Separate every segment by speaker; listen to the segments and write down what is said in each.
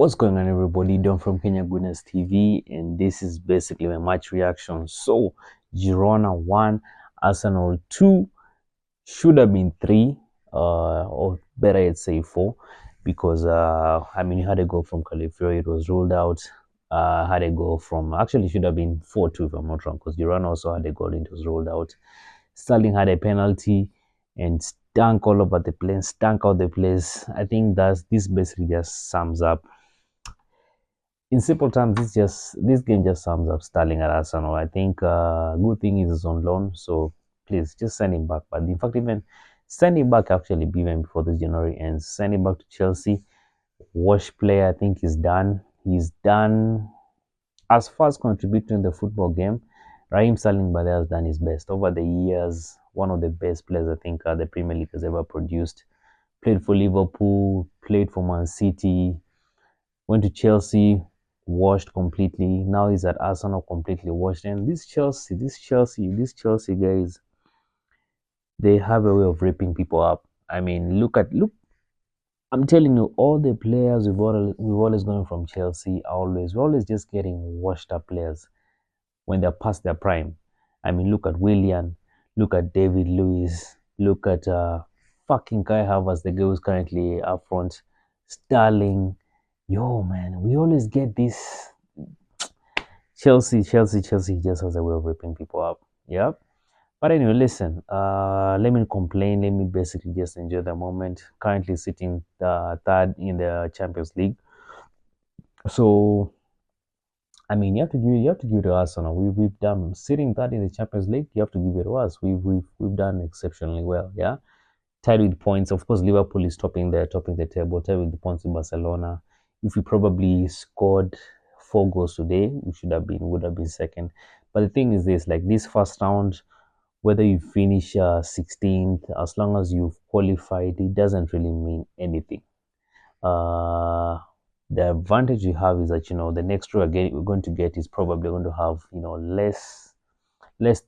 Speaker 1: What's going on, everybody? Don from NWANERI TV, and this is basically my match reaction. So, Girona 1, Arsenal 2, should have been 3, or better yet, say 4, because you had a goal from Califiori, it was ruled out. Had a goal from actually should have been 4-2 if I'm not wrong, because Girona also had a goal and it was ruled out. Sterling had a penalty and stank all over the place, stank out the place. I think this basically just sums up, in simple terms, this game just sums up Sterling at Arsenal. I think good thing is he's on loan, so please just send him back. But in fact, even send him back actually even before this January ends. Send him back to Chelsea. Wash player, I think he's done. He's done as far as contributing to the football game. Raheem Sterling by has done his best over the years. One of the best players I think the Premier League has ever produced. Played for Liverpool, played for Man City, went to Chelsea, washed completely. Now he's at Arsenal, completely washed. And this Chelsea guys, they have a way of ripping people up. I mean, look. I'm telling you, all the players we've always gone from Chelsea, we're always just getting washed up players when they're past their prime. I mean, look at Willian, look at David Lewis, look at fucking Kai Havertz, the guy who's currently up front, Sterling. Yo, man, we always get this. Chelsea just has a way of ripping people up. Yep. But anyway, listen, let me complain. Let me basically just enjoy the moment. Currently sitting third in the Champions League. So, I mean, you have to give it to us. We've done sitting third in the Champions League. You have to give it to us. We've done exceptionally well. Yeah, tied with points. Of course, Liverpool is topping the table. Tied with the points in Barcelona. If we probably scored 4 goals today, would have been second. But the thing is this: like this first round, whether you finish 16th, as long as you've qualified, it doesn't really mean anything. Uh, the advantage you have is that the next row we're going to get is probably going to have less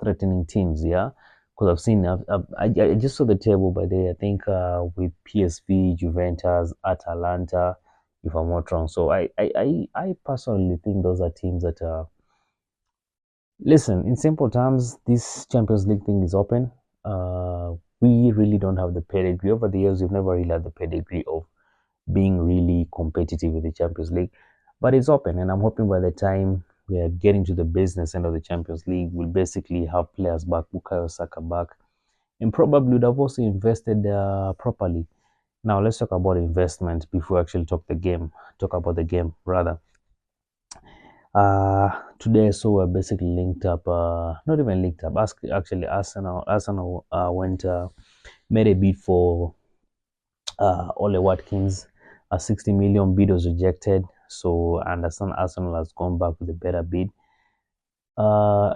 Speaker 1: threatening teams. Yeah, because I've seen I just saw the table by there. I think with PSV, Juventus, Atalanta, if I'm not wrong. So I personally think those are teams that listen, in simple terms, this Champions League thing is open. We really don't have the pedigree. Over the years, we've never really had the pedigree of being really competitive with the Champions League. But it's open, and I'm hoping by the time we are getting to the business end of the Champions League, we'll basically have players back, Bukayo Saka back, and probably would have also invested properly. Now, let's talk about investment before we actually talk about the game, rather. Today, so we're basically linked up, not even linked up, actually Arsenal went, made a bid for Ole Watkins. A 60 million bid was rejected, so I understand Arsenal has gone back with a better bid.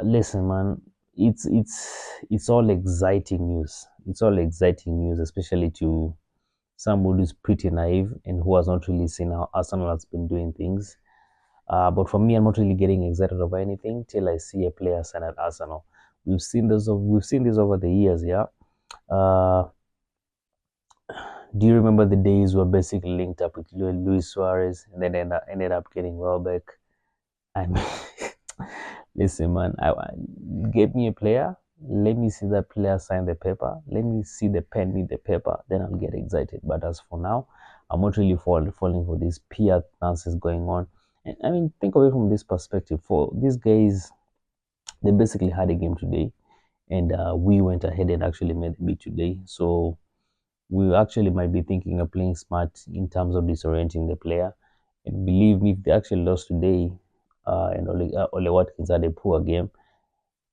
Speaker 1: Listen, man, it's all exciting news. It's all exciting news, especially to someone who's pretty naive and who has not really seen how Arsenal has been doing things. But for me, I'm not really getting excited over anything till I see a player sign at Arsenal. We've seen this over the years, yeah. Do you remember the days we were basically linked up with Luis Suarez and then ended up getting Welbeck? I mean, listen, man, give me a player. Let me see that player sign the paper. Let me see the pen with the paper. Then I'll get excited. But as for now, I'm not really falling for these PR dances going on. And I mean, think of it from this perspective. For these guys, they basically had a game today, and we went ahead and actually made the beat today. So we actually might be thinking of playing smart in terms of disorienting the player. And believe me, if they actually lost today, and Ole Watkins had a poor game,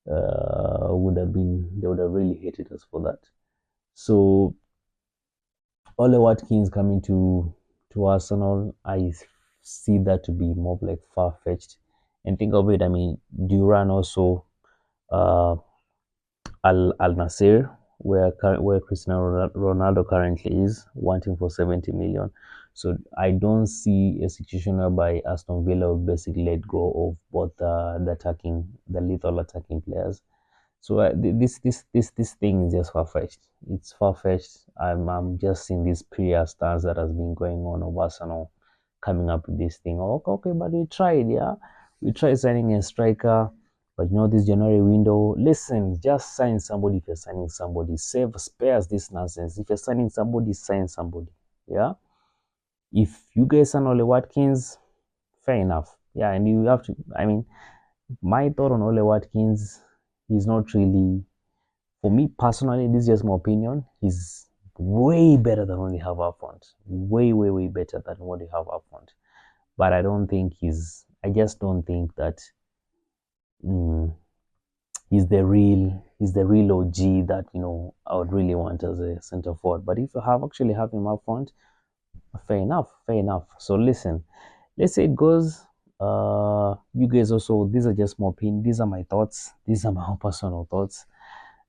Speaker 1: they would have really hated us for that. So Ole Watkins coming to Arsenal, I see that to be more like far fetched. And think of it, I mean, Duran also, uh, Al Nasser, where Cristiano Ronaldo currently is, wanting for 70 million. So I don't see a situation whereby Aston Villa will basically let go of both the lethal attacking players. So this thing is just far fetched. It's far fetched. I'm just seeing this prayer stance that has been going on of Arsenal coming up with this thing. Oh, okay, but we tried, yeah. We tried signing a striker, but you know, this January window, listen, just sign somebody if you're signing somebody. Save spares this nonsense. If you're signing somebody, sign somebody. Yeah. If you guys sign Ole Watkins, fair enough. Yeah, and you have to, I mean, my thought on Ole Watkins, he's not really, for me personally, this is just my opinion. He's way better than what they have up front. Way, way, way better than what they have up front. But I don't think I just don't think that mm, he's the real OG that, you know, I would really want as a center forward. But if you actually have him up front, fair enough, fair enough. So listen, let's say it goes. You guys also, these are just my opinion. These are my thoughts. These are my own personal thoughts.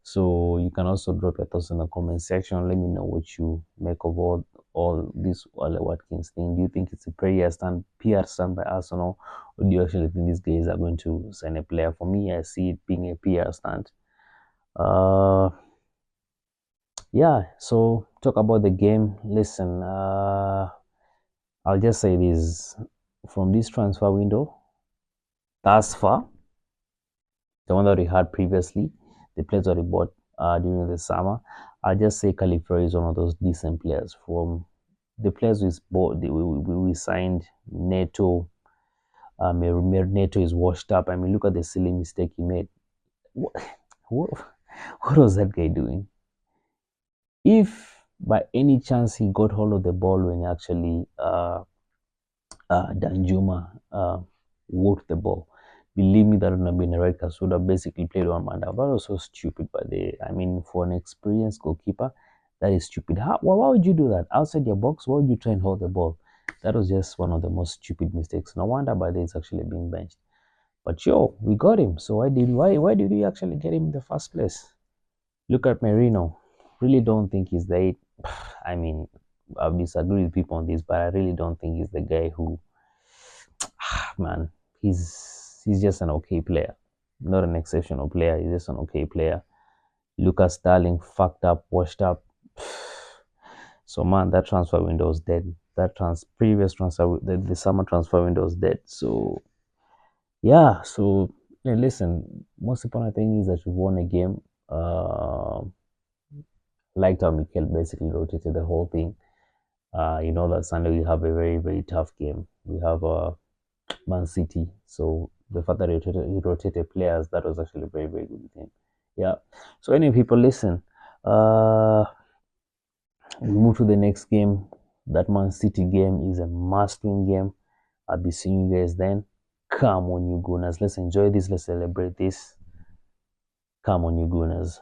Speaker 1: So you can also drop your thoughts in the comment section. Let me know what you make of all this Ole Watkins thing. Do you think it's a PR stand by Arsenal, or do you actually think these guys are going to sign a player? For me, I see it being a PR stand. Yeah. So talk about the game. Listen, I'll just say this: from this transfer window, thus far, the one that we had previously, the players that we bought during the summer, I'll just say Califari is one of those decent players. From the players we bought, we signed Neto. Neto is washed up. I mean, look at the silly mistake he made. What, what, what was that guy doing? If by any chance he got hold of the ball when actually Danjuma walked the ball, believe me, that would have been a red card. So that basically played one man down. That was so stupid. But I mean, for an experienced goalkeeper, that is stupid. Why would you do that outside your box? Why would you try and hold the ball? That was just one of the most stupid mistakes. No wonder by is actually being benched. But yo, we got him. So why did we actually get him in the first place? Look at Merino. Really don't think he's the. I mean, I've disagreed with people on this, but I really don't think he's the guy who. Man, he's just an okay player, not an exceptional player. He's just an okay player. Lucas Starling fucked up, washed up. So man, that transfer window is dead. That previous transfer, the summer transfer window is dead. So yeah, so yeah, listen. Most important thing is that we won a game. Liked how Mikel basically rotated the whole thing. You know that Sunday we have a very, very tough game. We have Man City. So the fact that he rotated players, that was actually very, very good with him. Yeah. So anyway, people, listen. We move to the next game. That Man City game is a must-win game. I'll be seeing you guys then. Come on, you Gunners. Let's enjoy this. Let's celebrate this. Come on, you Gunners.